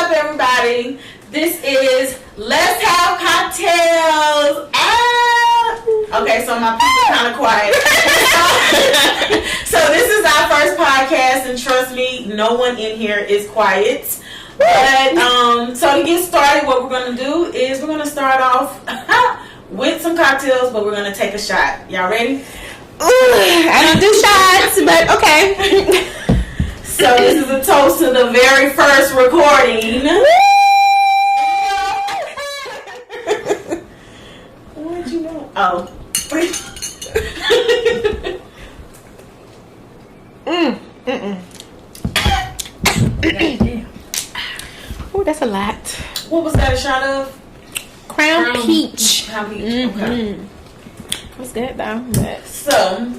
up, everybody? This is Let's Have Cocktails. Okay, so my people kind of quiet. So this is our first podcast, and trust me, no one in here is quiet. But so to get started, what we're gonna do is we're gonna start off with some cocktails, but we're gonna take a shot. Y'all ready? I don't do shots, but okay. So this is a toast to the very first recording. What'd you know? Oh. Oh, that's a lot. What was that a shot of? Crown peach. Crown peach. Okay. That's good though. But... So.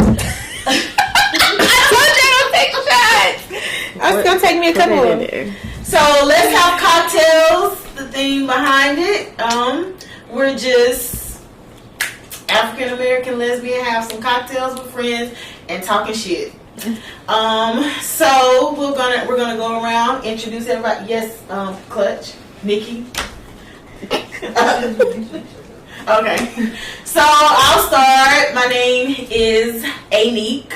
I told you I don't take shots. It's gonna take me a couple of them. So let's have cocktails. The theme behind it. We're just African American lesbian, have some cocktails with friends and talking shit. So we're gonna go around, introduce everybody. Yes, Clutch, Nikki. Okay, so I'll start. My name is Anique.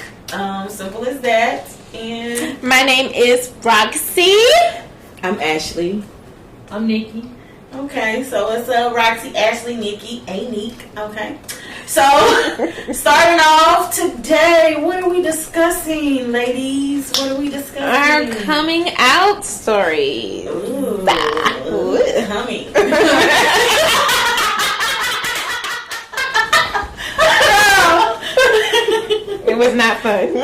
Simple as that. And my name is Roxie. I'm Ashley. I'm Nikki. Okay, so it's Roxie, Ashley, Nikki, Anique. Okay, so starting off today, what are we discussing, ladies? What are we discussing? Our coming out stories. Ooh, coming. It was not fun. Coming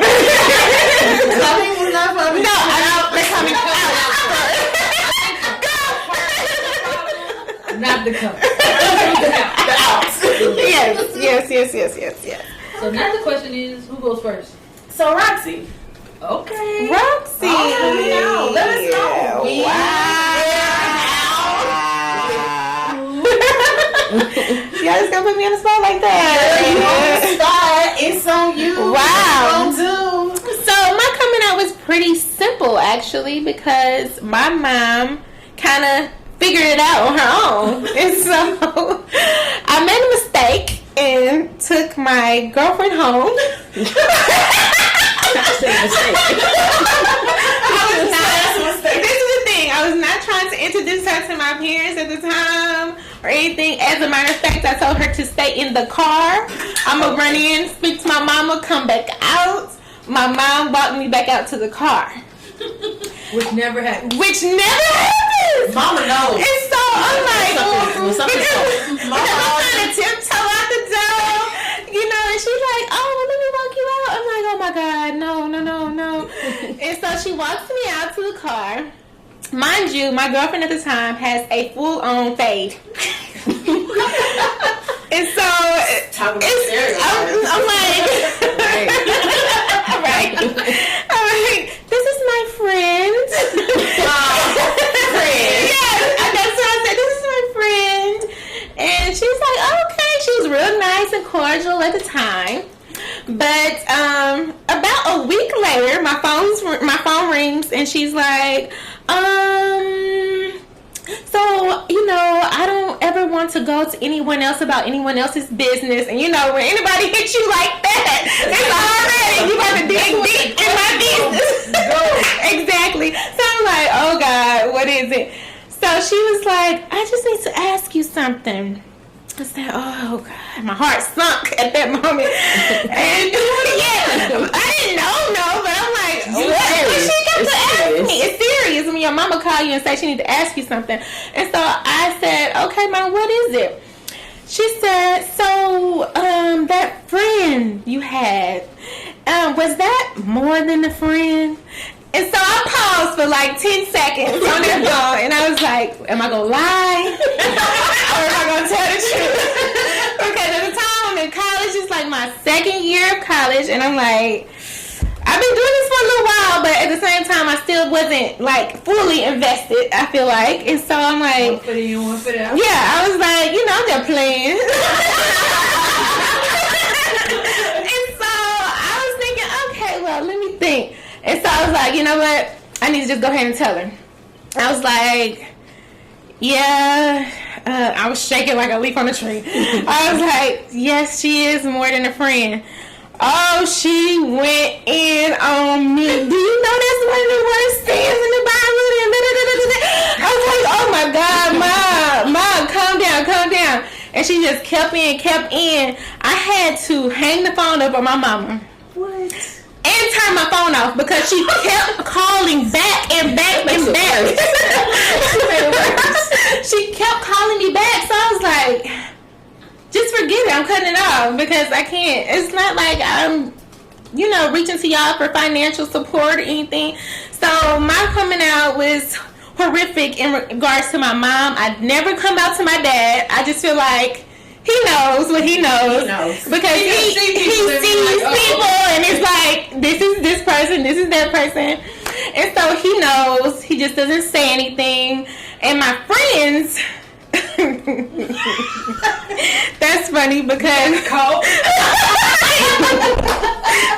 was not fun. No, they're coming out. Not the cup. The outs. Yes. So now the question is, who goes first? So Roxie. Okay. Roxie. Oh, let us know. Y'all just gonna put me on the spot like that? It's on you. Wow. What you gonna do? So my coming out was pretty simple actually, because my mom kind of figured it out on her own. And so I made a mistake and took my girlfriend home. This is the thing. I was not trying to introduce her to my parents at the time or anything. As a matter of fact, I told her to stay in the car. I'm going to run in, speak to my mama, come back out. My mom walked me back out to the car. Which never happened. Mama knows. And so I'm like, I'm trying to tiptoe out the door, you know, and she's like, oh, let me walk you out. I'm like, oh my God, no. And so she walks me out to the car. Mind you, my girlfriend at the time has a full-on fade. And so I'm like, right. I'm like, this is my friend. Yes, that's what I said. This is my friend. And she was like, oh, okay. She was real nice and cordial at the time. But about a week later, my phone rings, and she's like, so, you know, I don't ever want to go to anyone else about anyone else's business. And, you know, when anybody hits you like that, it's already, you got to dig deep in my business. Exactly. So I'm like, oh, God, what is it? So she was like, I just need to ask you something. I said, oh, God, my heart sunk at that moment. And, yeah, I didn't know, but I'm like, what? She got to ask me. It's serious. When your mama call you and say she need to ask you something. And so I said, okay, Mom, what is it? She said, so, that friend you had, was that more than a friend? And so I paused for like 10 seconds on that phone, and I was like, am I going to lie? Or am I going to tell the truth? Because at the time I'm in college, it's like my second year of college, and I'm like, I've been doing this for a little while, but at the same time, I still wasn't like fully invested, I feel like. And so I'm like, one foot in, one foot out. Yeah, I was like, you know, I'm just playing. And so I was thinking, okay, well, let me think. And so I was like, you know what? I need to just go ahead and tell her. I was like, yeah. I was shaking like a leaf on a tree. I was like, yes, she is more than a friend. Oh, she went in on me. Do you know that's one of the worst sins in the Bible? I was like, oh my God, Mom, calm down. And she just kept in. I had to hang the phone up on my mama. What? And turn my phone off because she kept calling back and back. She kept calling me back, so I was like, just forget it. I'm cutting it off because I can't. It's not like I'm, reaching to y'all for financial support or anything. So my coming out was horrific in regards to my mom. I'd never come out to my dad. I just feel like he knows what he knows. Because he sees people and it's like, this is this person, this is that person. And so he knows. He just doesn't say anything. And my friends, that's funny because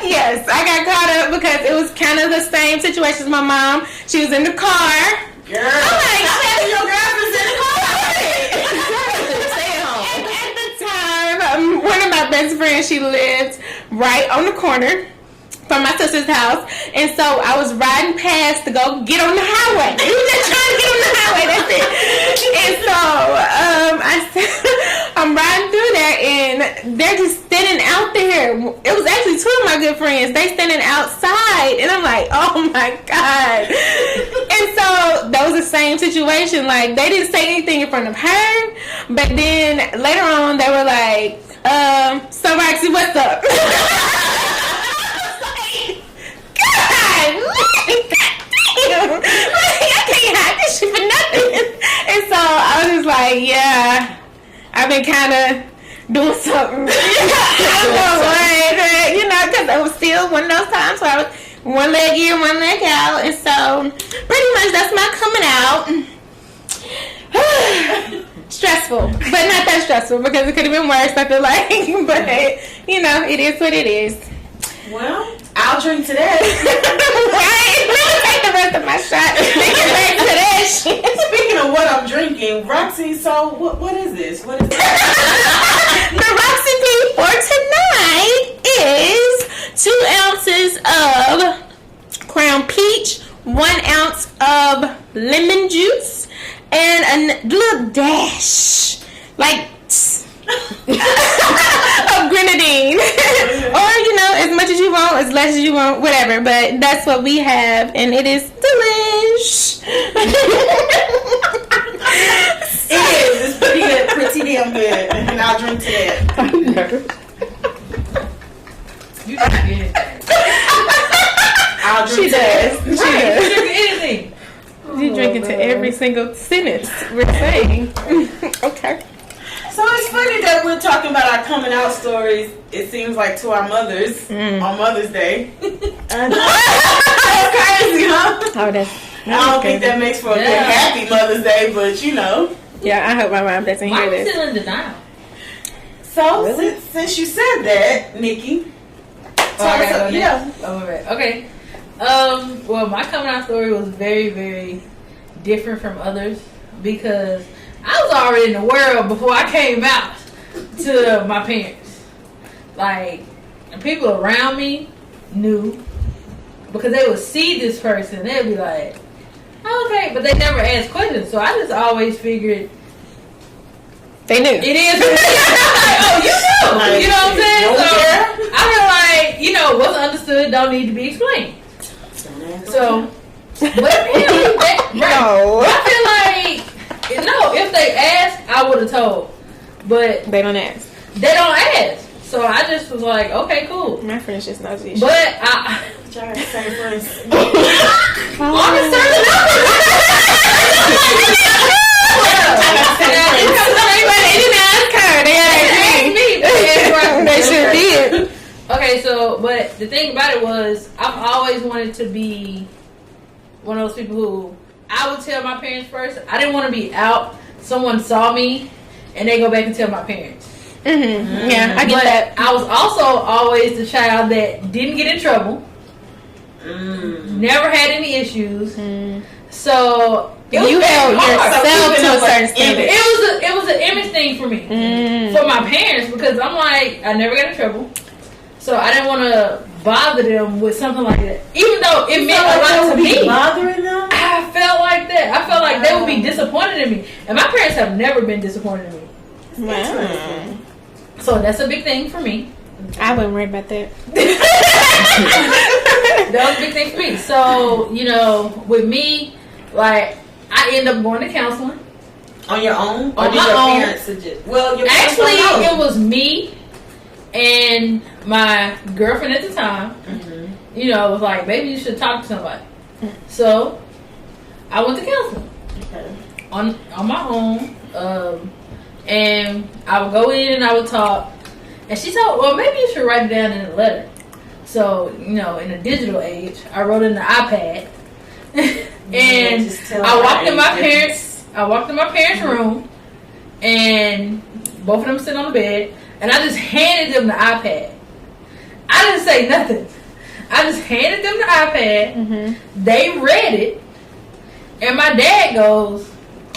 yes, I got caught up because it was kind of the same situation as my mom. She was in the car. Girl, I'm like, your girlfriend's in the car. And at the time, one of my best friends, she lived right on the corner from my sister's house, and so I was riding past to go get on the highway. We were just trying to get on the highway, that's it. And so I'm riding through there, and they're just standing out there. It was actually two of my good friends. They standing outside, and I'm like, oh my God. And so that was the same situation. Like, they didn't say anything in front of her, but then later on, they were like, so Roxie, what's up? I can't hide this shit for nothing. And so I was just like, yeah, I've been kind of doing something. I don't know what, because it was still one of those times where I was one leg in, one leg out. And so pretty much that's my coming out. Stressful, but not that stressful because it could have been worse, I feel like. But, it is what it is. Well, I'll drink to that. Right? Let me take the rest of my shot. Thinking back to that shit. Speaking of what I'm drinking, Roxie, so what is this? What is this? The recipe for tonight is 2 ounces of Crown Peach, 1 ounce of lemon juice, and a little dash, like of grenadine. Or, as much as you want, as less as you want, whatever. But that's what we have, and it is delish. It is. It's pretty good. Pretty damn good. And I'll drink to that. You don't get anything. I'll drink She to that. does. She Right, does. you don't get anything. You drink into every single sentence we're saying. Okay. So it's funny that we're talking about our coming out stories, it seems like, to our mothers on Mother's Day. That's crazy, huh? Oh, that's I don't think that makes for a good happy Mother's Day, but Yeah, I hope my mom doesn't hear Mine was this. still in denial. So Really? since you said that, Nikki, I gotta go next? yeah. Oh, right. Okay. Well, my coming out story was very, very different from others because I was already in the world before I came out to my parents. Like, and people around me knew because they would see this person. They'd be like, okay, but they never asked questions. So I just always figured They knew. it is what it is. Like, oh, you know. Like, You know what I'm saying? don't So care. I feel like, what's understood don't need to be explained. So, but No. I feel like, no, if they asked, I would have told. But They don't ask. they don't ask. So I just was like, okay, cool. My friends just know these. But I Y'all got the same friends. on a certain They sure did. Okay, so, but the thing about it was, I've always wanted to be one of those people who I would tell my parents first. I didn't want to be out. Someone saw me, and they go back and tell my parents. Mm-hmm. Yeah, I get But that. I was also always the child that didn't get in trouble. Never had any issues. So You held yourself to a certain standard. It was an image thing for me, for my parents, because I'm like, I never got in trouble, so I didn't want to bother them with something like that. Even though it meant a lot to me, bothering them. I felt like that. I felt like they would be disappointed in me, and my parents have never been disappointed in me. Wow. So that's a big thing for me. I wouldn't worry about that. That was a big thing for me. So, you know, with me, like, I end up going to counseling. On your own? Or On did my your own. parents suggest? Well, your parents Actually, don't know. it was me and my girlfriend at the time. Mm-hmm. You know, was like, baby, you should talk to somebody. So, I went to counseling. Okay. On my own. And I would go in and I would talk. And she told, well, maybe you should write it down in a letter. So, you know, in the digital age, I wrote it in the iPad. And I walked in my parents' room, and both of them sitting on the bed, and I just handed them the iPad. I didn't say nothing. I just handed them the iPad. Mm-hmm. They read it, and my dad goes,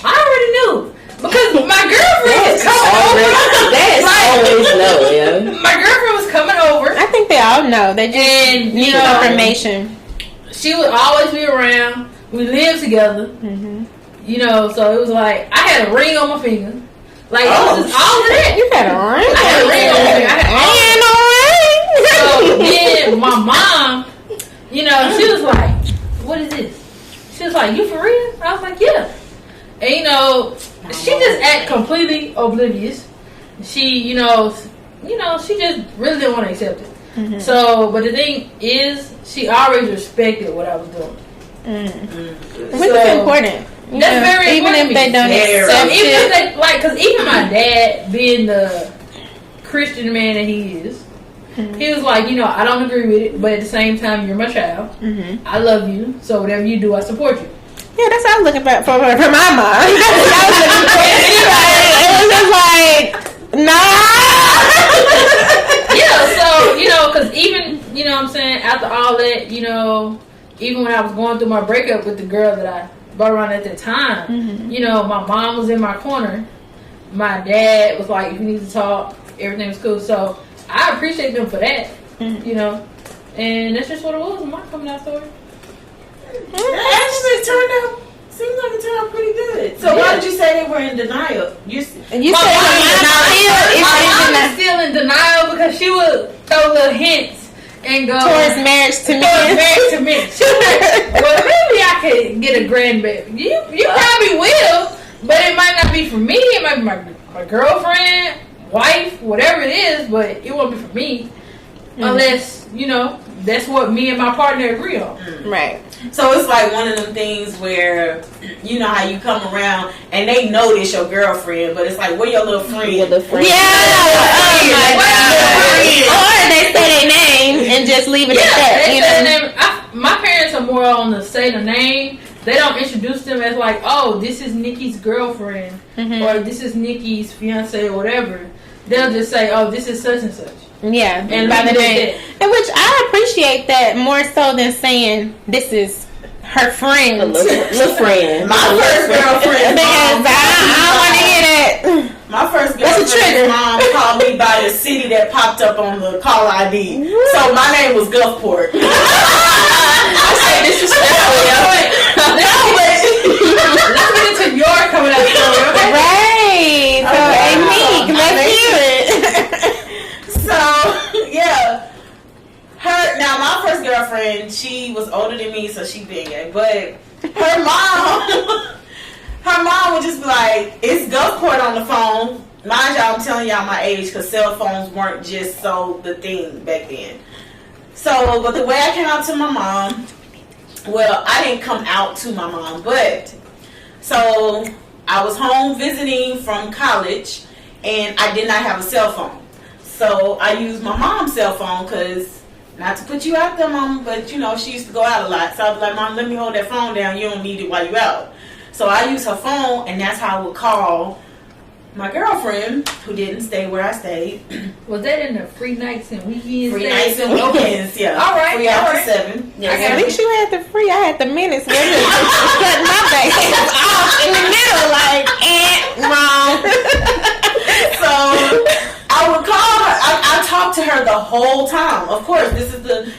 I already knew. Because my girlfriend was coming over. Always know, yeah. My girlfriend was coming over. I think they all know. They just And, need you know, information. She would always be around. We lived together. Mm-hmm. You know, so it was like, I had a ring on my finger. Like, it was just all of that. You had a ring? I had a ring on my finger. I had all of that. So then my mom, you know, she was like, what is this? She was like, you for real? I was like, yeah. And, you know, she just act completely oblivious. She, you know, she just really didn't want to accept it. Mm-hmm. So, but the thing is, she always respected what I was doing. Which is important. That's very even important if they don't accept even it. if they, like, because even my dad, being the Christian man that he is, he was like, you know, I don't agree with it, but at the same time, you're my child. Mm-hmm. I love you, so whatever you do, I support you. Yeah, that's what I was looking for my mom. That's what I was looking for. It was just like, nah. Yeah, so, you know, because even, you know what I'm saying, after all that, you know, even when I was going through my breakup with the girl that I brought around at that time, you know, my mom was in my corner. My dad was like, if you need to talk, everything was cool. So I appreciate them for that, you know. And that's just what it was in my coming out story. Actually, seems like it turned out pretty good. So why did you say they were in denial? You said my mom is still in denial because she would throw little hints and go towards marriage to me. She was like, well, maybe I could get a grandbaby. You probably will, but it might not be for me. It might be my girlfriend, wife, whatever it is, but it won't be for me unless, you know, that's what me and my partner agree on. Right. So it's like one of them things where, you know how you come around and they know this your girlfriend, but it's like, where your little friend? Yeah. Oh my God. Or they say their name and just leave it at that. They You say know? their name. My parents are more on the say the name. They don't introduce them as like, oh, this is Nikki's girlfriend or this is Nikki's fiance or whatever. They'll just say, oh, this is such and such. Yeah, And by the leave it name. at that. And which I appreciate that more so than saying this is her friend. A little friend. My first girlfriend. Because I don't want to hear that. My first That's a trigger. girlfriend's mom called me by the city that popped up on the call ID. So my name was Gulfport. I say disrespectful, Let's get into your coming out story, okay? Right. So, hey, Meek, let's hear it. So, yeah. Now my first girlfriend, she was older than me, so she been gay. But her mom would just be like, it's Gulfport on the phone. Mind y'all, I'm telling y'all my age because cell phones weren't just so the thing back then. So, but the way I came out to my mom, well, I didn't come out to my mom, but so I was home visiting from college and I did not have a cell phone. So I used my mom's cell phone because, not to put you out there, Mom, but you know, she used to go out a lot. So I was like, Mom, let me hold that phone down. You don't need it while you out. So I used her phone, and that's how I would call my girlfriend, who didn't stay where I stayed. Was that in the free nights and weekends? Free nights and weekends, yeah. All right, Free all after right. 7. Yes. At least you had the free. I had the minutes. Where you cut my face. whole time. Of course,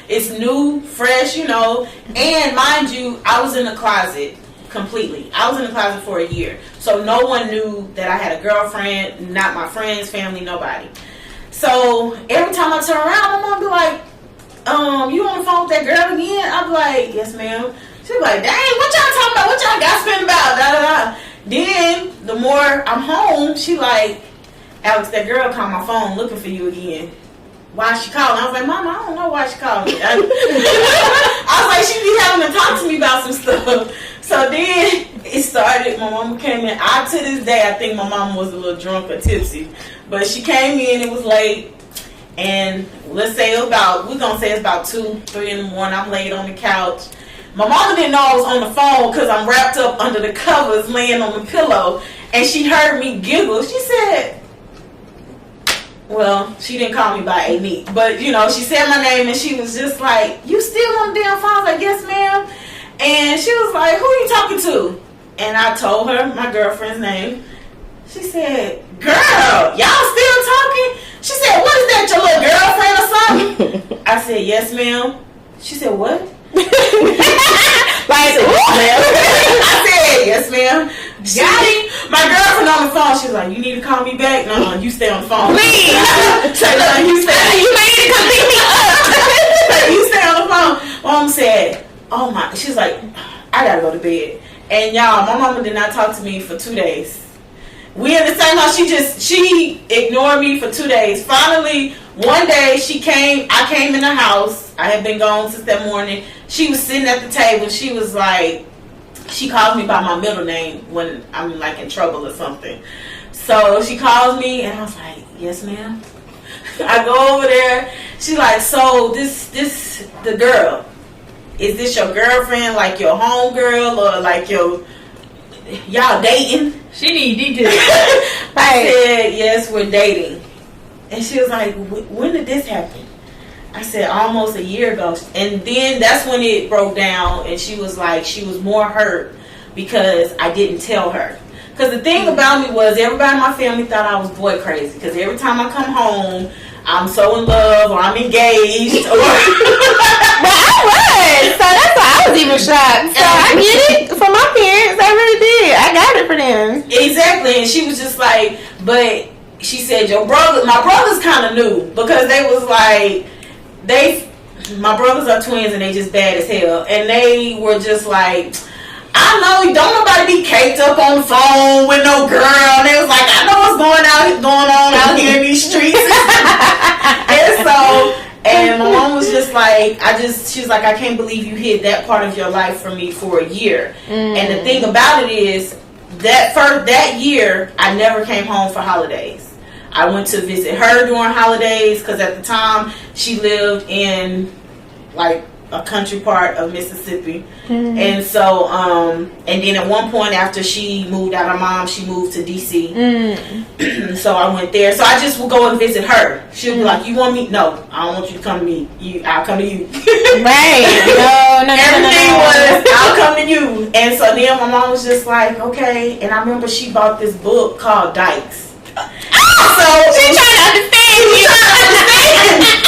it's new, fresh, you know. And mind you, I was in the closet completely. I was in the closet for a year. So no one knew that I had a girlfriend, not my friends, family, nobody. So every time I turn around, my mom be like, you on the phone with that girl again? I'd be like, yes, ma'am. She'd be like, dang, what y'all talking about? What y'all gossiping about? Da, da, da. Then, the more I'm home, she like, Alex, that girl called my phone looking for you again. Why she calling? I was like, Mama, I don't know why she called me. I was like, she be having to talk to me about some stuff. So then, it started. My mama came in. To this day, I think my mama was a little drunk or tipsy. But she came in, it was late. And let's say it's about 2, 3 in the morning. I'm laid on the couch. My mama didn't know I was on the phone because I'm wrapped up under the covers laying on the pillow. And she heard me giggle. She said, well, she didn't call me by Amy, but you know, she said my name and she was just like, you still on the damn phone? I was like, yes, ma'am. And she was like, who are you talking to? And I told her my girlfriend's name. She said, girl, y'all still talking? She said, what is that, your little girlfriend or something? I said, yes, ma'am. She said, what? Like, I said, yes, ma'am. My girlfriend on the phone, she was like, you need to call me back? No, you stay on the phone. please. So, no, you may need to come pick me up. you stay on the phone. Mom said, oh my, she's like, I gotta go to bed. And y'all, my mama did not talk to me for 2 days. We in the same house. She ignored me for 2 days. Finally, one day I came in the house. I had been gone since that morning. She was sitting at the table. She was like, she calls me by my middle name when I'm like in trouble or something. So she calls me and I was like, yes, ma'am. I go over there. She's like, so this the girl. Is this your girlfriend, like your home girl, or like y'all dating? She need details. I said, yes, we're dating. And she was like, when did this happen? I said, almost a year ago. And then that's when it broke down, and she was like, she was more hurt because I didn't tell her. Because the thing about me was, everybody in my family thought I was boy crazy. Because every time I come home, I'm so in love, or I'm engaged. But I was. So that's why I was even shocked. So I get it from my parents. I really did. I got it for them. Exactly. And she was just like, but she said, my brothers kind of knew. Because they was like, my brothers are twins and they just bad as hell. And they were just like, I know, don't nobody be caked up on the phone with no girl. And they was like, I know what's going on out here in these streets. And my mom was just like, she was like, I can't believe you hid that part of your life from me for a year. And the thing about it is, that year, I never came home for holidays. I went to visit her during holidays because at the time she lived in like a country part of Mississippi. And so and then at one point after she moved out, her mom, she moved to DC. So I went there. So I just would go and visit her. She'll be like, you want me? No, I don't want you to come to me. I'll come to you. Right. No. Everything was, I'll come to you. And so then my mom was just like, okay. And I remember she bought this book called Dykes. So She trying to understand you.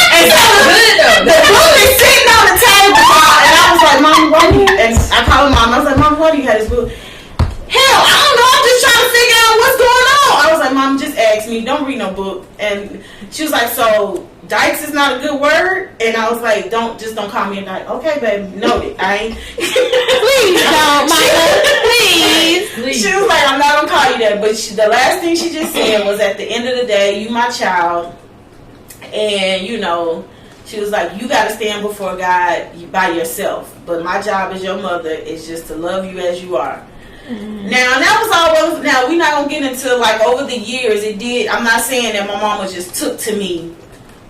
And so the book is sitting on the table, and I was like, Mom, why do you? And I called Mom. I was like, Mom, why do you have this book? Hell, I don't know. I'm just trying to figure out what's going on. I was like, Mom, just ask me. Don't read no book. And she was like, so dykes is not a good word? And I was like, don't call me a dyke. Okay, baby, noted. I ain't. Please don't, Mama. Please. She was like, I'm not gonna call you that. But the last thing she just said was, at the end of the day, you my child. And, you know, she was like, you got to stand before God by yourself. But my job as your mother is just to love you as you are. Now, that was always, now we're not going to get into, like, over the years, it did, I'm not saying that my mama just took to me,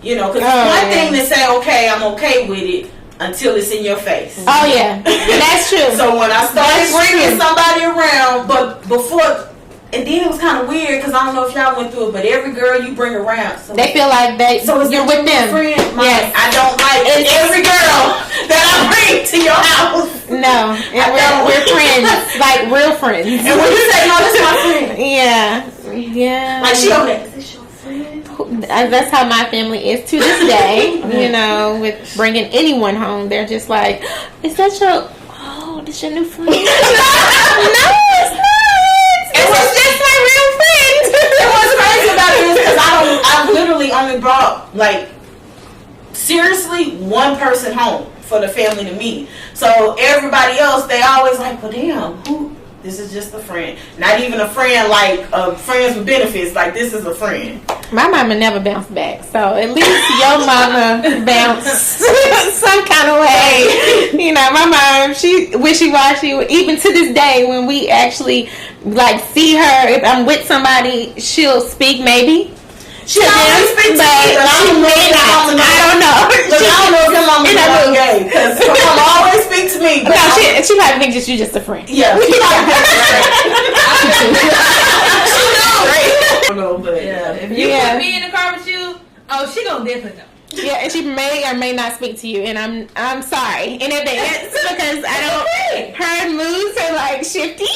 you know, because it's one thing to say, okay, I'm okay with it, until it's in your face. Oh, yeah. That's true. So when I started bringing somebody around, but before, and then it was kind of weird, because I don't know if y'all went through it, but every girl you bring around, so they feel like you're with them. Friend? Yes. I don't like every girl that I bring to your house. No, we're friends, like real friends. And when you say, no, this is my friend. Yeah. Like, she over there, is this your friend? that's how my family is to this day. You know, with bringing anyone home, they're just like, "Is that your? Oh, this your new friend?" No, it's not. It was just my real friend. And what's crazy about it is because I literally only brought like seriously one person home for the family to meet. So everybody else, they always like, well, damn, who? This is just a friend. Not even a friend like friends with benefits. Like, this is a friend. My mama never bounced back, so at least your mama bounced some kind of way. You know, my mom, she wishy-washy. Even to this day, when we actually like see her, if I'm with somebody, she'll speak maybe. She always speak to me, but I don't know if your mama knows. I don't know. But I don't know if your mama knows gay. Because her mama always speak to me. But no, she probably thinks you just a friend. Yeah. She probably I don't know, but Yeah, if you put me in the car with you, oh, she gonna definitely know. Yeah, and she may or may not speak to you, and I'm sorry in advance because I don't. Her moods are like shifty,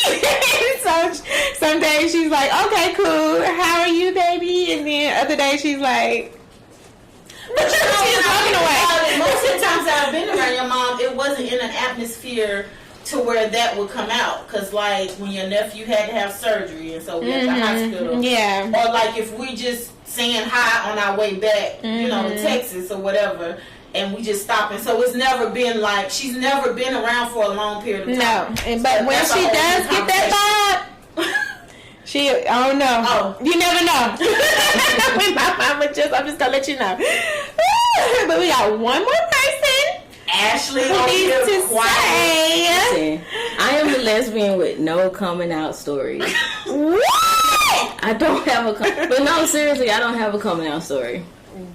so some days she's like, "Okay, cool. How are you, baby?" And then other days she's like, But you know, she's walking away. most of the times that I've been around your mom, it wasn't in an atmosphere to where that would come out. Because, like, when your nephew had to have surgery, and so we at the hospital. Yeah. Or, like, if we just saying hi on our way back, you know, to Texas or whatever, and we just stopping. So it's never been like, she's never been around for a long period of time. No, but when she does get that vibe, she, oh no. Oh. You never know. With my mama, I'm just gonna let you know. But we got one more person. Ashley Who over needs here to quiet. say Listen, I am a lesbian with no coming out story. what? I don't have a but no, seriously, I don't have a coming out story.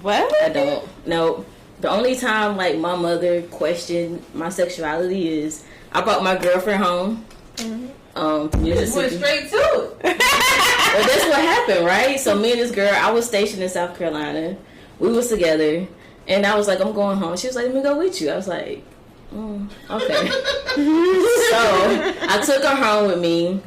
What? I don't. No. The only time like my mother questioned my sexuality is I brought my girlfriend home. You just went straight to it. Well, that's what happened, right? So me and this girl, I was stationed in South Carolina. We was together, and I was like, I'm going home. She was like, let me go with you. I was like, okay. So I took her home with me.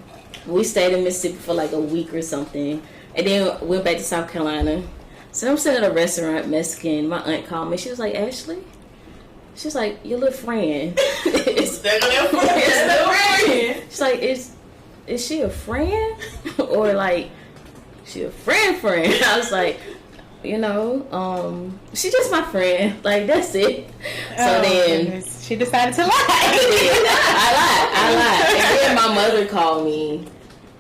We stayed in Mississippi for like a week or something, and then went back to South Carolina. So I'm sitting at a restaurant, Mexican. My aunt called me. She was like, Ashley? She was like, your little friend. She's like, is she a friend? Or like, she a friend? I was like, you know, she just my friend. Like, that's it. So then Goodness. She decided to lie. I lied. And then my mother called me.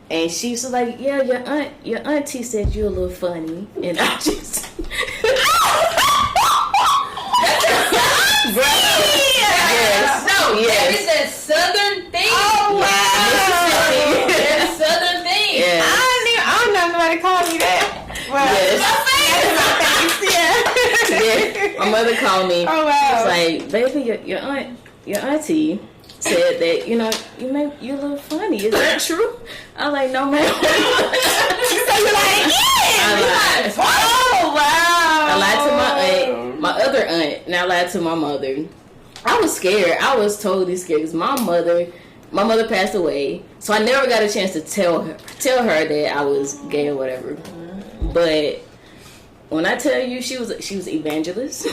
And she was like, yeah, your auntie said you're a little funny. And I just... Yes. No, Yes. that is that southern thing. Oh, wow. That southern thing. Yes. I don't know nobody called me that. Well, Yes. yeah. My mother called me. Oh, wow. She was like, baby, your auntie said that, you know, you're a little funny. Is that true? I was like, no, ma'am. So you're like, yeah. I lied. Oh, wow. I lied to my aunt, my other aunt, and I lied to my mother. I was scared. I was totally scared because my mother passed away, so I never got a chance to tell her that I was gay or whatever. But when I tell you, she was evangelist.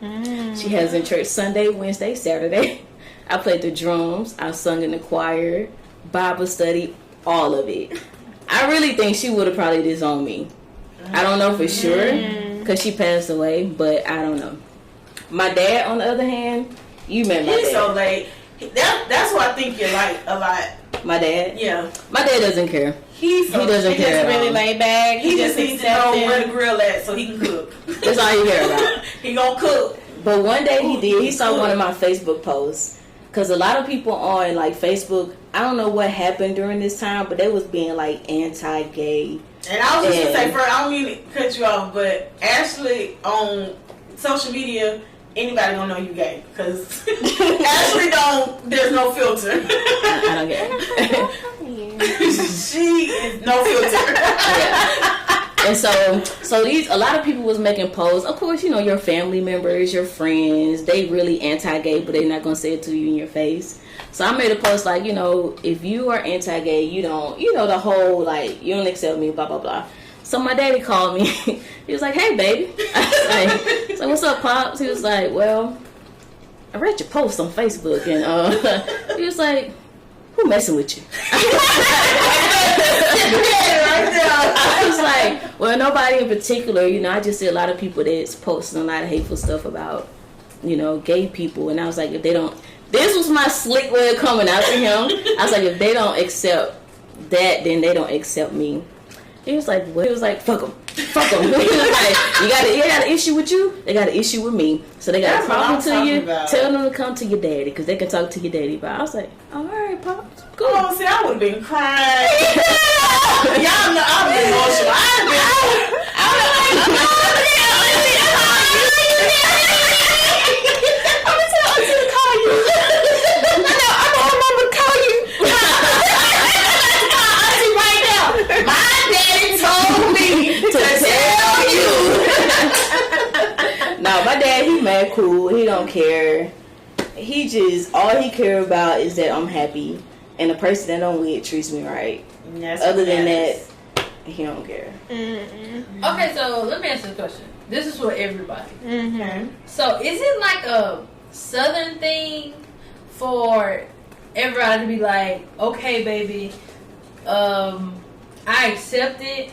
She has in church Sunday, Wednesday, Saturday. I played the drums. I sung in the choir, Bible study, all of it. I really think she would have probably disowned me. I don't know for sure because she passed away, but I don't know. My dad, on the other hand, you met my He's dad. so late. That's what I think you like a lot. My dad? Yeah. My dad doesn't care. He doesn't care Just at really all. laid back. He just needs to know where the grill at so he can cook. That's all he care about. He gonna cook. But one day he did. He saw one of my Facebook posts. Because a lot of people on like Facebook, I don't know what happened during this time, but they was being like anti-gay. And I was just gonna say, first, I don't mean to cut you off, but Ashley on social media, anybody gonna know you gay because Ashley there's no filter. I don't get it. She is no filter. Yeah. And so a lot of people was making posts. Of course, you know, your family members, your friends, they really anti-gay, but they're not gonna say it to you in your face. So I made a post like, you know, if you are anti-gay, you don't, you know, the whole like, you don't accept me, blah blah blah. So my daddy called me. He was like, "Hey, baby." I was like, "What's up, Pops?" He was like, "Well, I read your post on Facebook," and he was like, "Who messing with you?" I was like, "Well, nobody in particular. You know, I just see a lot of people that's posting a lot of hateful stuff about, you know, gay people." And I was like, if they don't, this was my slick way of coming out to him. I was like, if they don't accept that, then they don't accept me. He was like, what? He was like, fuck them. Fuck them. He was like, you got an issue with you? They got an issue with me. So they got a problem to you. About. Tell them to come to your daddy because they can talk to your daddy. But I was like, all right, Pops. Cool. Oh, see, I would have been crying. Y'all know I'm emotional. I'm gonna tell Auntie to call you. No, I'm gonna remember to call you. Auntie right now. My daddy told me to tell you. No, my dad, he mad cool. He don't care. He just, all he care about is that I'm happy. And the person that I'm with treats me right. Yes, other than that, he don't care. Mm-hmm. Okay, so let me ask you a question. This is for everybody. Mm-hmm. So is it like a Southern thing for everybody to be like, okay, baby, I accept it,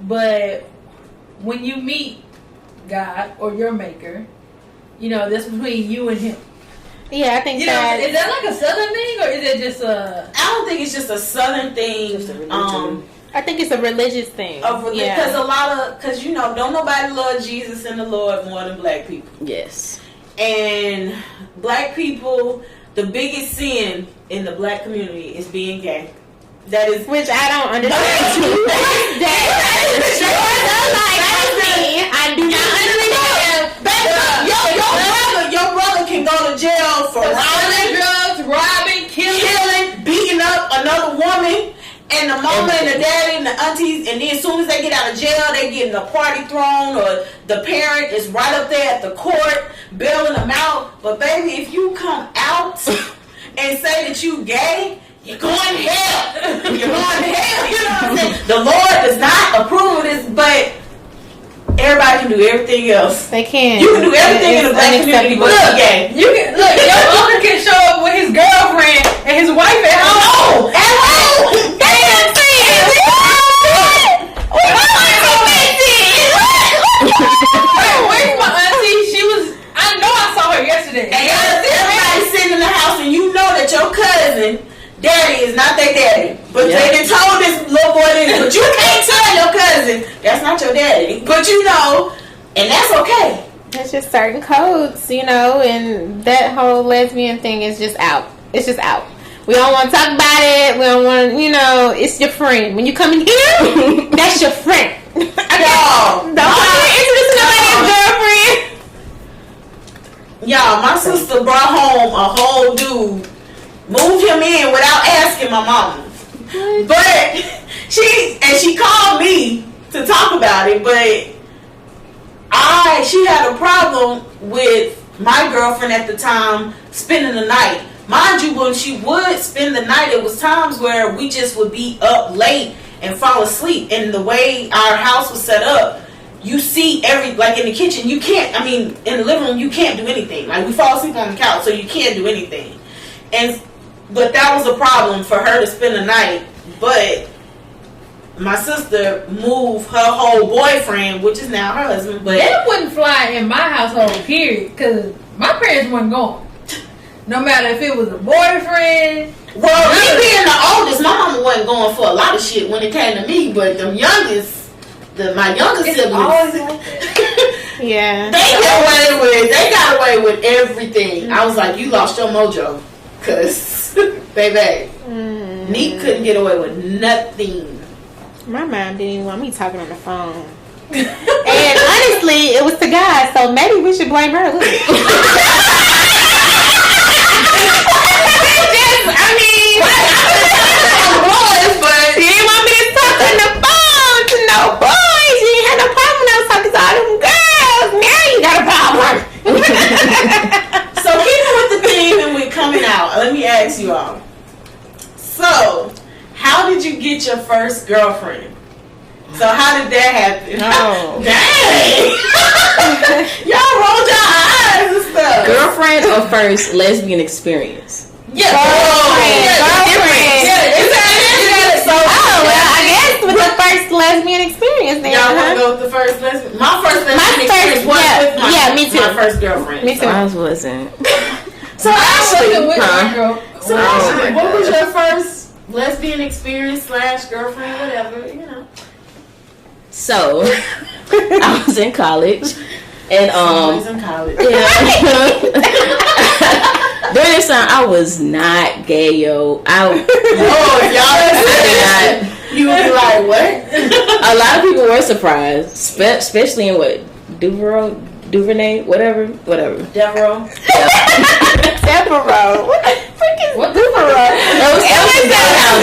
but when you meet God or your maker, you know, that's between you and him. Yeah, I think is that like a Southern thing, or is it just a? I don't think it's just a Southern thing. I think it's a religious thing. Because you know, don't nobody love Jesus and the Lord more than black people. Yes. And black people, the biggest sin in the black community is being gay. That is, which I don't understand. I do not understand. Your brother can go to jail for robbing, killing, beating up another woman, and the mama and the daddy and the aunties, and then as soon as they get out of jail, they get in a party thrown, or the parent is right up there at the court bailing them out. But baby, if you come out and say that you gay, you're going to hell. You're going to hell. You know what I'm saying? The Lord does not approve of this, but everybody can do everything else. They can. You can do everything in the black community, but you're gay. You can look. Your uncle can show up with his girlfriend and his wife at home. At home. Damn, where's my auntie? I know I saw her yesterday. And everybody's sitting in the house, and you know that your cousin daddy is not their daddy. But they done told this little boy this. But you can't tell your cousin that's not your daddy. But you know, and that's okay. It's just certain codes, you know, and that whole lesbian thing is just out. It's just out. We don't want to talk about it. We don't want to, you know, it's your friend. When you come in here, that's your friend. Y'all, don't introduce nobody's girlfriend. Y'all, my sister brought home a whole dude. Moved him in without asking my mama. But she called me to talk about it, but she had a problem with my girlfriend at the time spending the night. Mind you, when she would spend the night, it was times where we just would be up late and fall asleep. And the way our house was set up, you see like in the kitchen, you can't, in the living room, you can't do anything. Like we fall asleep on the couch, so you can't do anything. But that was a problem for her to spend the night. But my sister moved her whole boyfriend, which is now her husband. But that wouldn't fly in my household, period. Because my parents weren't going. No matter if it was a boyfriend. Well, me being the oldest, my mama wasn't going for a lot of shit when it came to me. But my younger siblings, always like that. Yeah, they got away with everything. Mm-hmm. I was like, you lost your mojo. Cause, baby, Neat couldn't get away with nothing. My mom didn't even want me talking on the phone. And honestly, it was the guy, so maybe we should blame her a little bit. But she didn't want me to talk on the phone to no boys. She didn't have no problem when I was talking to all them girls. Now you got a problem. So keeping with the theme and with coming out, let me ask you all. So, how did you get your first girlfriend? So how did that happen? Oh. Dang! Y'all rolled your eyes and stuff. Girlfriend or first lesbian experience? Yeah, Girlfriend. I guess with the first lesbian experience then. Y'all want to go with the first lesbian? My first lesbian experience was with me too. my first girlfriend. Me too. Mine wasn't. So Ashley, with my girl. so Ashley, what was your first lesbian experience / girlfriend, whatever, you know? So, I was in college, and I was in college. yeah. During this time, I was not gay, yo. If y'all you would be like, what? A lot of people were surprised, especially in what Duvernay, whatever. Devereaux. Devereaux. What the frick is Devereaux? It was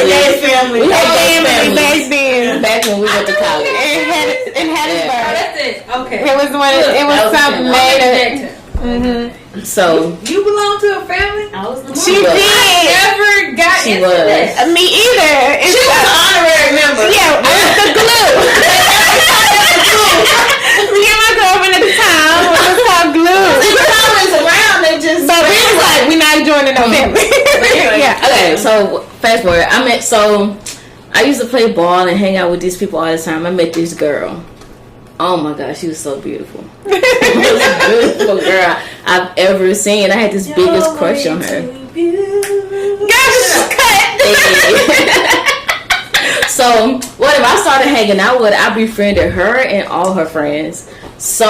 Gay family. We had gay Back families then. back when we went to college. In Hattiesburg. That's it. Okay. It was something made of. So You belong to a family? I was the She mom. did. Never got she into was. that. Me either. She was an honorary member. Yeah, I was the glue. Me and my girlfriend at the time was called glue. They were always around. They just. But we was like, we not joining no family. Yeah. Okay, so fast forward. I used to play ball and hang out with these people all the time. I met this girl. Oh my gosh, she was so beautiful. The most beautiful girl I've ever seen. I had this biggest crush on her. So, whatever I started hanging out with, I befriended her and all her friends. So,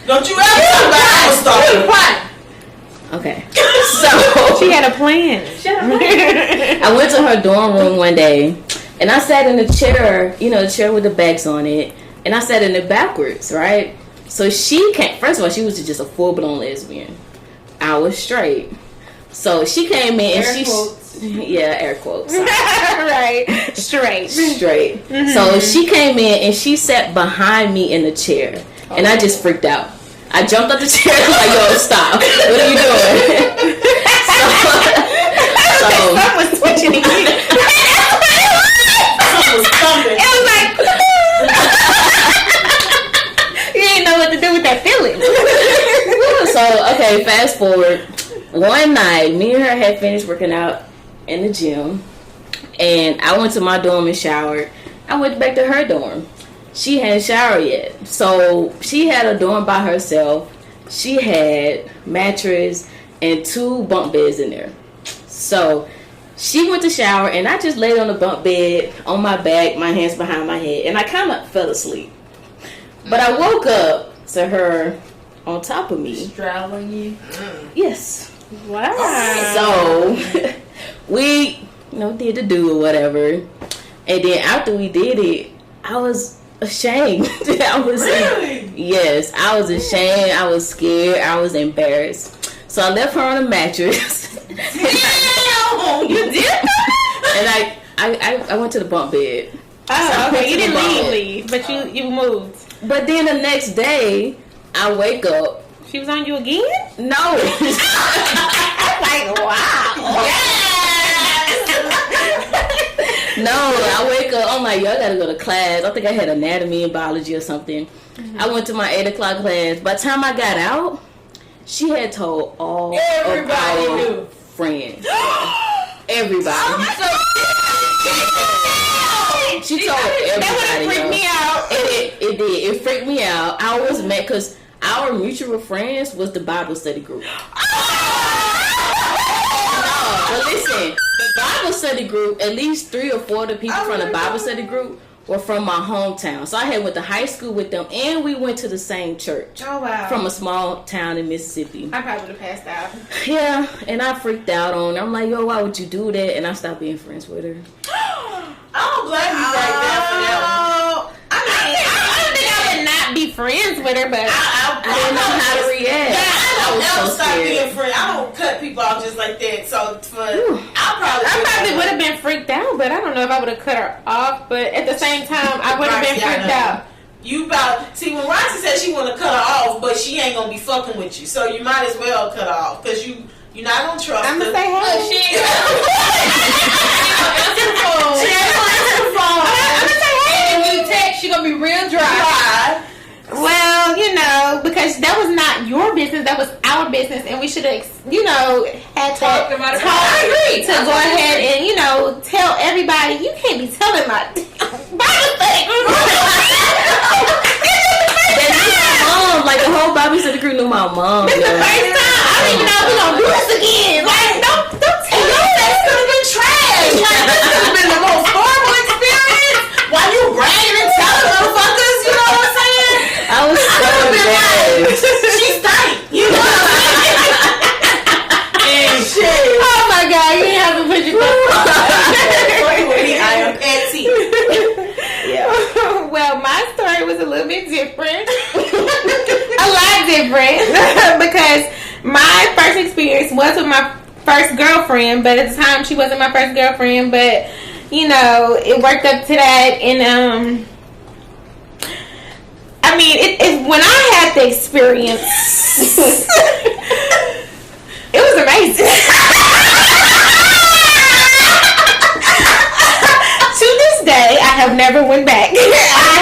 Don't you ever talk about stuff. okay. So, She had a plan. I went to her dorm room one day, and I sat in the chair, the chair with the backs on it, and I sat in it backwards, right? So she came, first of all, she was just a full-blown lesbian. I was straight. So she came in and Air quotes. air quotes. Right. Straight. Straight. So she came in and she sat behind me in the chair, and I just freaked out. I jumped up the chair and was like, yo, stop. What are you doing? so Something was twitching in you. Something was thumping. It was like, you didn't know what to do with that feeling. So, okay, fast forward. One night, me and her had finished working out in the gym, and I went to my dorm and showered. I went back to her dorm. She hadn't showered yet. So, she had a dorm by herself. She had mattress and 2 bunk beds in there. So, she went to shower, and I just laid on the bunk bed on my back, my hands behind my head, and I kind of fell asleep. But I woke up to her on top of me. Straddling you. Yes. Wow. So we, did the do or whatever, and then after we did it, I was ashamed. I was yes, I was ashamed. I was scared. I was embarrassed. So I left her on a mattress. Damn! You did? And I went to the bunk bed. Oh, okay. You didn't leave, but you moved. But then the next day, I wake up. She was on you again? No. Like, wow. No, I wake up. I'm like, yo, I gotta go to class. I think I had anatomy and biology or something. I went to my 8 o'clock class. By the time I got out, she had told all Everybody of our knew. friends. Everybody. She told everybody. That would have freaked me out. It did. It freaked me out. I was mad because our mutual friends was the Bible study group. No, but listen, the Bible study group, at least 3 or 4 of the people from the Bible study group were from my hometown. So I had went to high school with them, and we went to the same church. Oh, wow. From a small town in Mississippi. I probably would have passed out. Yeah, and I freaked out on her. I'm like, yo, why would you do that? And I stopped being friends with her. I don't blame you right there for that one. I don't think I would not be friends with her, but I didn't know how to react. I I don't was ever so stop being scared. friends. I don't cut people off just like that. So I probably would have been freaked out, but I don't know if I would have cut her off. But at the same time, I would have been Roxie, I freaked know. out. You about see when Roxie said she want to cut her off, but she ain't gonna be fucking with you. So you might as well cut her off because you're not gonna trust I'm her. gonna say hey. She ain't She ain't gonna answer the phone. I'm gonna say hey. our business, and we should have, had Talked about it. I agree. To go ahead and, tell everybody, you can't be telling my Bible study. Like the whole Bible study crew knew my mom. This is the first time. I don't even know if we're gonna do this again. Like, don't tell me That could have been trash. Like, this could have been the most horrible experience. While you bragging and telling motherfuckers, you know what I'm saying? I was so embarrassed. She stank. You know what I'm saying? And shit. Oh my God, you didn't have to put your I am petty. Well, my story was a little bit different. A lot different. Because my first experience was with my first girlfriend, but at the time she wasn't my first girlfriend, but it worked up to that. And I mean, when I had the experience, it was amazing. To this day, I have never went back. I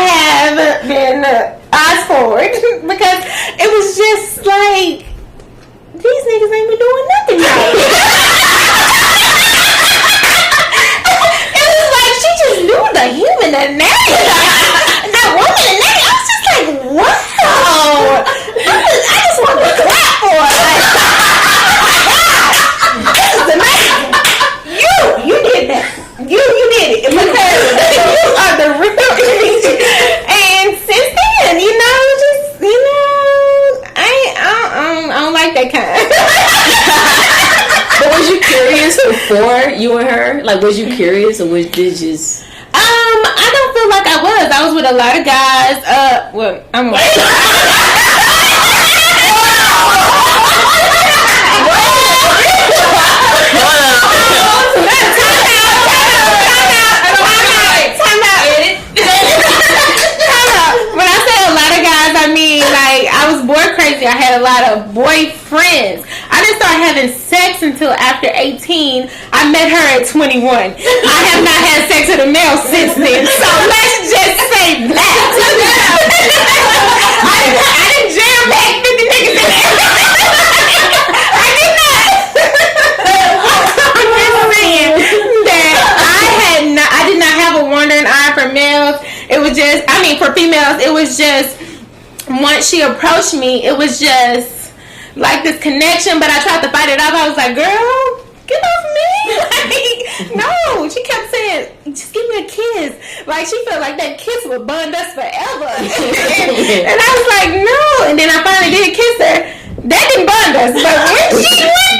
have been eyes forward because it was just like, these niggas ain't been doing nothing right. It was like she just knew the human anatomy. That woman anatomy. I was just like, wow. I just want to clap for her. Like, this is amazing. You did that. You did it because you are the real. And since then, I don't like that kind. But was you curious before you and her? Like, was you curious, or was this just? I don't feel like I was. I was with a lot of guys. Well, I'm. When I say a lot of guys, I mean like I was boy crazy. I had a lot of boyfriends. I didn't start having sex until after 18. I met her at 21. I have not had sex with a male since then. So let's just say that. I didn't jam back 50 niggas in there. I did not. I'm just saying that I did not have a wandering eye for males. It was just, for females, it was just, once she approached me, it was just like this connection, but I tried to fight it off. I was like, girl, get off me. Like, no, she kept saying, just give me a kiss. Like, she felt like that kiss would bond us forever. And I was like, no. And then I finally did kiss her. That didn't bond us, but when she went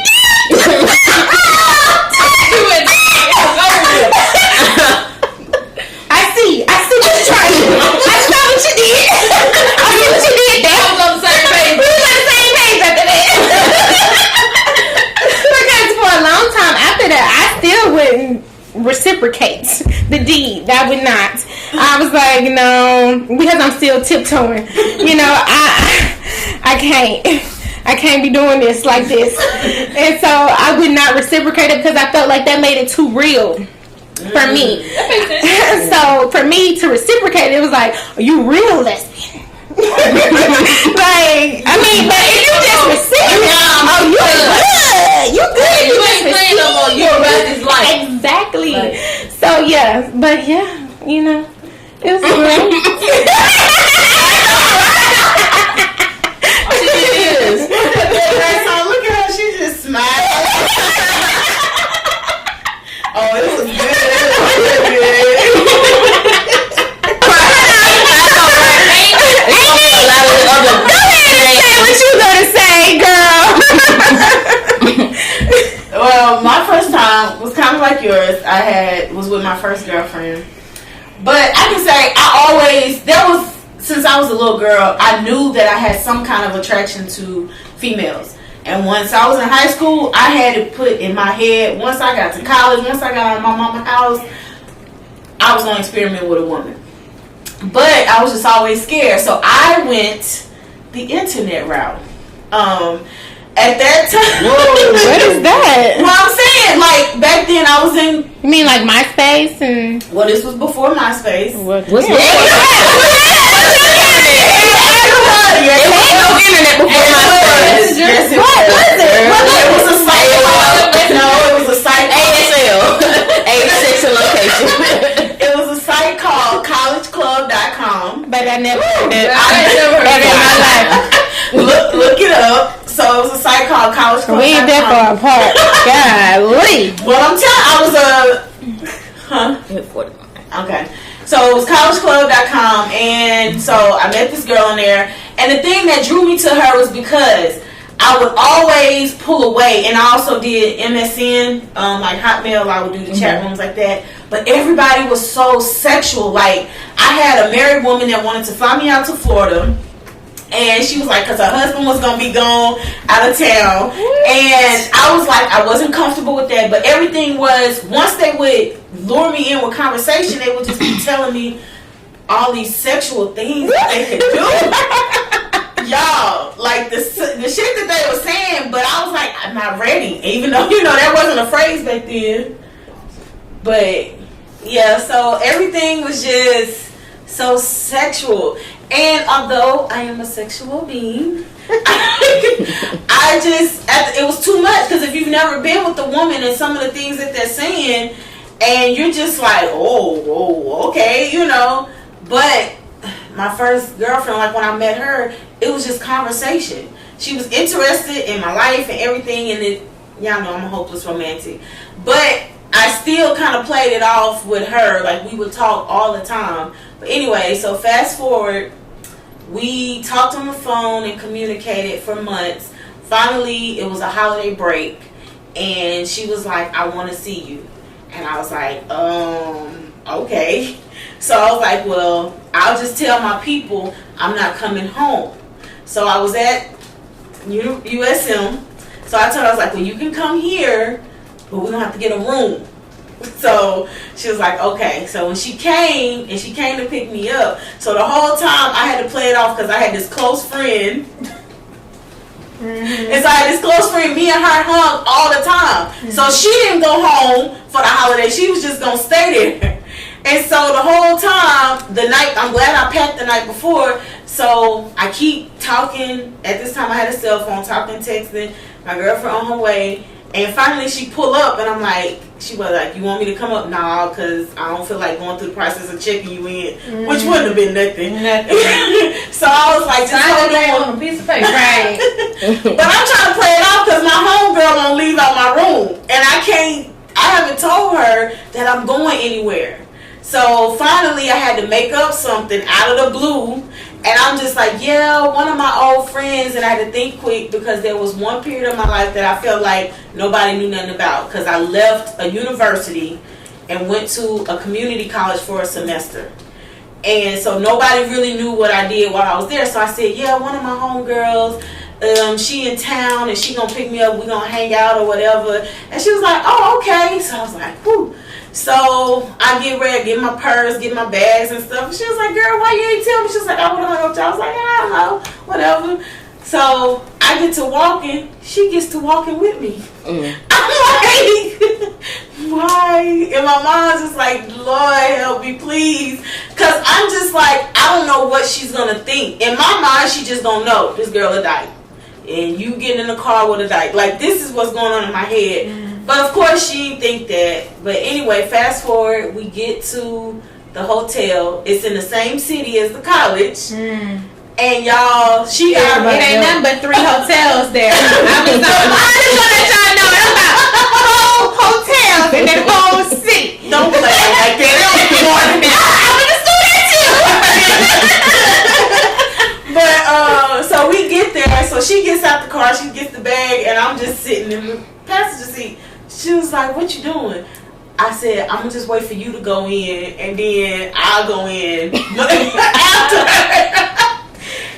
I see what you're trying to do. I saw what you did. I see what you did there. I was on the same page. We was on the same page after that. Because for a long time after that, I still wouldn't reciprocate the deed. I would not. I was like, no, because I'm still tiptoeing. I can't be doing this like this. And so I would not reciprocate it because I felt like that made it too real for me. That makes sense. So for me to reciprocate, it was like, are you real lesbian? Like, but if you just reciprocate, you good. You ain't playing no more. You about this life. Exactly. Like, So yeah, but yeah, it was great. She is. So look at her, she just smiled. Oh, it was good. What you gonna say, girl? Well, my first time was kind of like yours. Was with my first girlfriend. But I can say since I was a little girl, I knew that I had some kind of attraction to females. And once I was in high school, I had to put in my head, once I got to college, once I got out of my mama's house, I was going to experiment with a woman. But I was just always scared. So I went the internet route. At that time. Whoa, what is that? Well, I'm saying, like, back then I was in. You mean like MySpace and? Well, this was before MySpace. What's There no internet before my was. Yes, it What was it? It was a site called. No, it was a site called ASL. Age, sex, and location. It was a site called collegeclub.com. But I never heard it. I ain't never heard Ever in my life. Look it up. So it was a site called collegeclub.com. We ain't that far apart. Golly. Well, I'm telling. I was Okay. So it was collegeclub.com, and so I met this girl in there. And the thing that drew me to her was because I would always pull away, and I also did MSN, like Hotmail. I would do the chat rooms like that. But everybody was so sexual. Like, I had a married woman that wanted to fly me out to Florida. And she was like, because her husband was going to be gone out of town. And I was like, I wasn't comfortable with that. But everything was, once they would lure me in with conversation, they would just be telling me all these sexual things that they could do. Y'all, like the shit that they were saying. But I was like, I'm not ready. Even though, that wasn't a phrase back then. But, yeah, so everything was just so sexual. And although I am a sexual being, it was too much. Because if you've never been with a woman and some of the things that they're saying, and you're just like, oh, okay, But my first girlfriend, like when I met her, it was just conversation. She was interested in my life and everything. And y'all know I'm a hopeless romantic. But I still kind of played it off with her. Like, we would talk all the time. But anyway, so fast forward, we talked on the phone and communicated for months. Finally, it was a holiday break, and she was like, I want to see you. And I was like, okay. So I was like, well, I'll just tell my people I'm not coming home. So I was at USM. So I told her, I was like, well, you can come here, but we're going to have to get a room. So she was like, okay. So when she came to pick me up, so the whole time I had to play it off because I had this close friend. And so I had this close friend, me and her hung all the time. So she didn't go home for the holiday. She was just going to stay there. And so the whole time, I'm glad I packed the night before. So I keep talking. At this time I had a cell phone, talking, texting, my girlfriend on her way. And finally she pulled up, and she was like, you want me to come up? Nah, because I don't feel like going through the process of checking you in, which wouldn't have been nothing. So I was like, just hold on a piece of paper. Right. But I'm trying to play it off because my homegirl won't leave out my room. And I haven't told her that I'm going anywhere. So finally I had to make up something out of the blue. And I'm just like, yeah, one of my old friends, and I had to think quick because there was one period of my life that I felt like nobody knew nothing about because I left a university and went to a community college for a semester. And so nobody really knew what I did while I was there. So I said, yeah, one of my homegirls, she in town and she gonna pick me up, we gonna hang out or whatever. And she was like, oh, okay. So I was like, whew. So I get ready, get my purse, get my bags and stuff. And she was like, girl, why you ain't tell me? She was like, I would have hung up to you. I was like, I don't know, whatever. So I get to walking. She gets to walking with me. I'm like, why? And my mom's just like, Lord help me, please. Because I'm just like, I don't know what she's going to think. In my mind, she just don't know this girl a dyke. And you getting in the car with a dyke. Like, this is what's going on in my head. But of course she didn't think that. But anyway, fast forward, we get to the hotel. It's in the same city as the college. And y'all, she got It ain't nothing but 3 hotels there. I just want to let y'all know about whole hotels in that whole city. Don't play like that. It don't more than that. I would have stood at you. But so we get there. So she gets out the car. She gets the bag, and I'm just sitting in the passenger seat. She was like, what you doing? I said, I'm going to just wait for you to go in, and then I'll go in after her.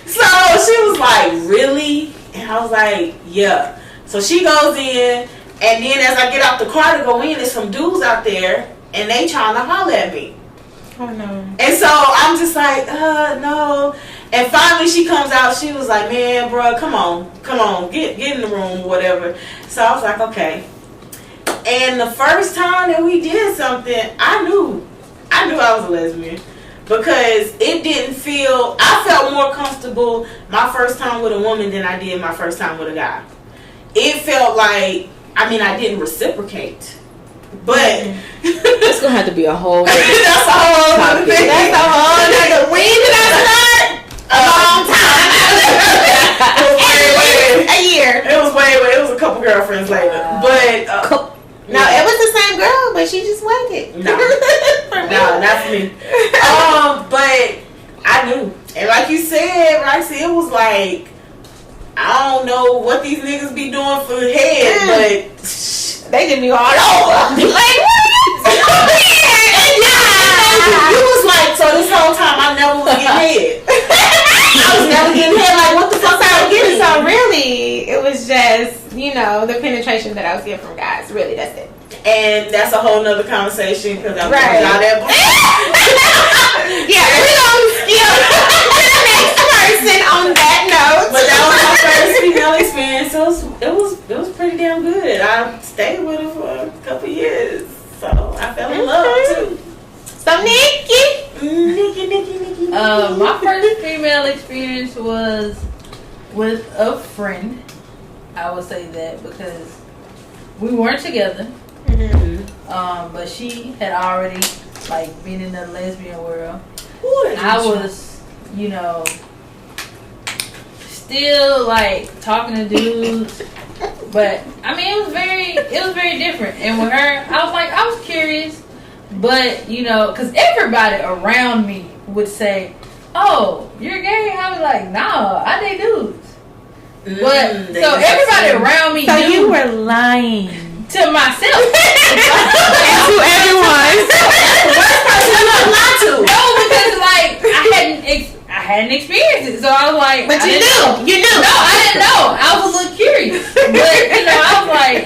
So she was like, really? And I was like, yeah. So she goes in, and then as I get out the car to go in, there's some dudes out there, and they trying to holler at me. Oh, no. And so I'm just like, no. And finally she comes out. She was like, man, bro, come on, get in the room, whatever. So I was like, okay. And the first time that we did something, I knew I was a lesbian. because it didn't feel. I felt more comfortable my first time with a woman than I did my first time with a guy. It felt like, I mean, I didn't reciprocate, but It's gonna have to be a whole. that's a whole other topic. thing. That's a whole other. When did I start? A long time. A year. It was way. It was a couple girlfriends later, but No, it was the same girl, but she just waited. No. No, not for me. But I knew, and like you said, Roxie, it was like, I don't know what these niggas be doing for head, but They did me all over. Like, you was like, so this whole time I never was getting head. I was never getting head. Like, what the fuck am I getting? so really, it was just, the penetration that I was getting from guys. Really, that's it. And that's a whole nother conversation because I'm Right. y'all that. Yeah, we're gonna skip to the next person on that note. But that was my first female experience. So it was pretty damn good. I stayed with her for a couple years, so I fell in love too. So Nikki. Nikki. My first female experience was with a friend. I would say that because we weren't together. But she had already been in the lesbian world. I was, still talking to dudes, but I mean it was very different. And with her, I was curious, but because everybody around me would say, "Oh, you're gay?" I was like, "No, I date dudes." But so everybody around me So knew you were lying to myself. and to everyone. No, because I hadn't experienced it, so I was like, But I you didn't know. knew. You knew. No, I didn't know. I was a little curious, but I was like,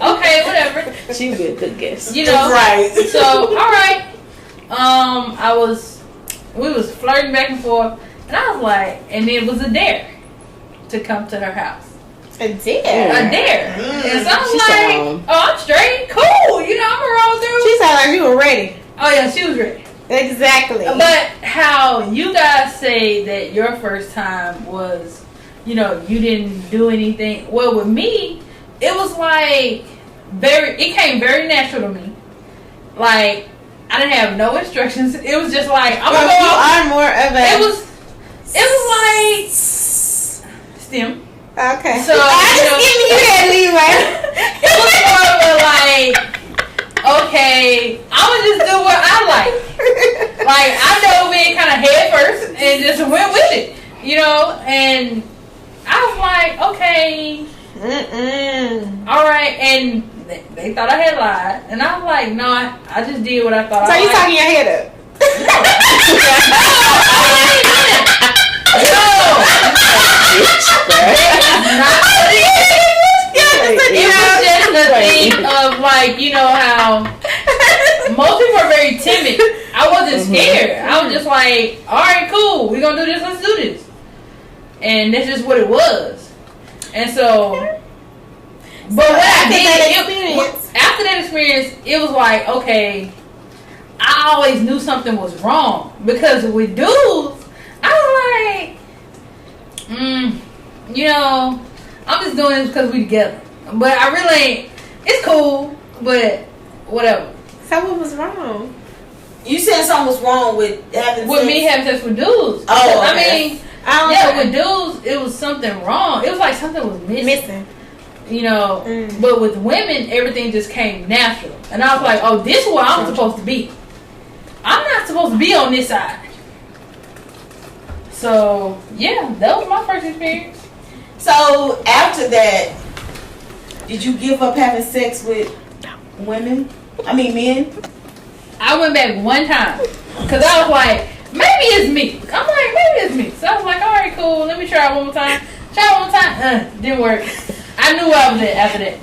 okay, whatever. She would be a good guess. Right. So all right, we was flirting back and forth, and I was like, and it was a dare to come to her house. A dare. A dare. And so I was She like, oh, I'm straight, cool. I'm gonna roll through. She sounded like you were ready. Oh yeah, she was ready. Exactly. But how you guys say that your first time was, you didn't do anything. Well, with me, it was it came very natural to me. I didn't have no instructions. It was just I'm Well, gonna you go off. are more of a. It was like STEM. Okay. So I just giving you that leeway. It was more of okay, I'm gonna just do what I like. I dove in kind of head first and just went with it, and I was like, okay, all right, and they thought I had lied, and I was like, no, I just did what I thought. So I you liked. talking your head up? It was just the thing of how most people are very timid. I wasn't scared. I was just like, all right, cool, we're gonna do this. Let's do this. And that's just what it was. And so, but what I did after that experience, it was like, okay, I always knew something was wrong because with dudes, I was like, I'm just doing this because we together. But I really ain't. It's cool, but whatever. So what was wrong? You said something was wrong with having With sex? me having sex with dudes. Oh, I okay. mean, with dudes, it was something wrong. It was like something was missing. But with women, everything just came natural. And I was like, oh, this is where I'm supposed to be. I'm not supposed to be on this side. So, yeah, that was my first experience. So after that, did you give up having sex with women? I mean men? I went back one time. Because I was like, maybe it's me. I'm like, maybe it's me. So I was like, all right, cool. Let me try it one more time. Didn't work. I knew I was it after that.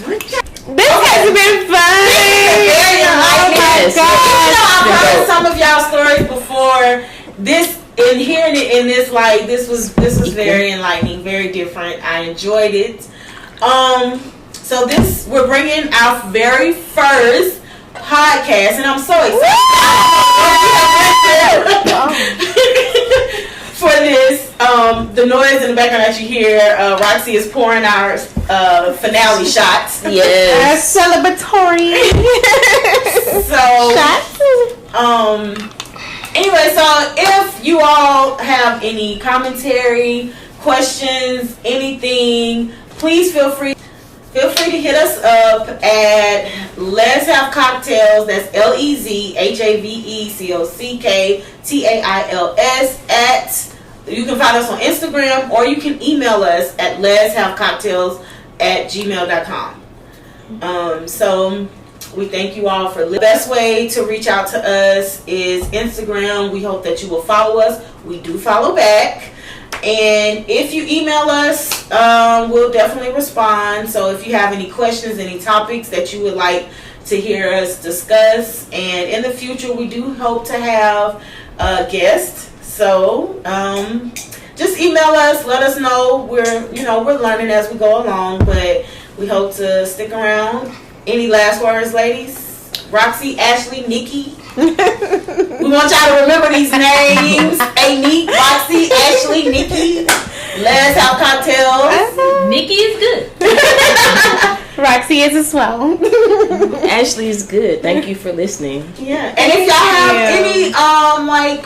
This has been fun. Very enlightening. Oh my God. I've heard some of y'all stories before. This and hearing it in this light, this was very enlightening, very different. I enjoyed it. So we're bringing our very first podcast, and I'm so excited. the noise in the background that you hear, Roxie is pouring our finale shots. Yes. Celebratory. So, anyway, so if you all have any commentary, questions, anything, please feel free to hit us up at Let's Have Cocktails. That's Lezhavecocktails at. You can find us on Instagram, or you can email us at lezhavecocktails@gmail.com. So we thank you all for listening. The best way to reach out to us is Instagram. We hope that you will follow us. We do follow back. And if you email us, we'll definitely respond. So if you have any questions, any topics that you would like to hear us discuss, and in the future we do hope to have guests. So just email us, let us know. We're learning as we go along, but we hope to stick around. Any last words, ladies? Roxie, Ashley, Nikki. We want y'all to remember these names. Amy, Roxie, Ashley, Nikki. Let's Have Cocktails. Nikki is good. Roxie is as well. Ashley is good. Thank you for listening. Yeah. And if y'all have any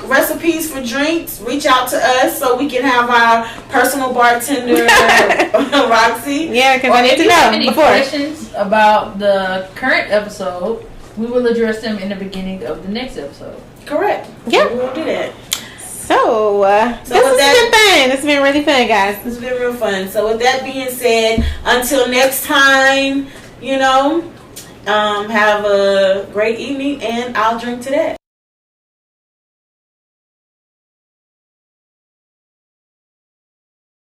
recipes for drinks, reach out to us so we can have our personal bartender, Roxie. Yeah, because I need If to you have know any before. questions about the current episode, we will address them in the beginning of the next episode. Correct. Yep. We will do that. So, this has been fun. It's been really fun, guys. It's been real fun. So with that being said, until next time, have a great evening, and I'll drink to that.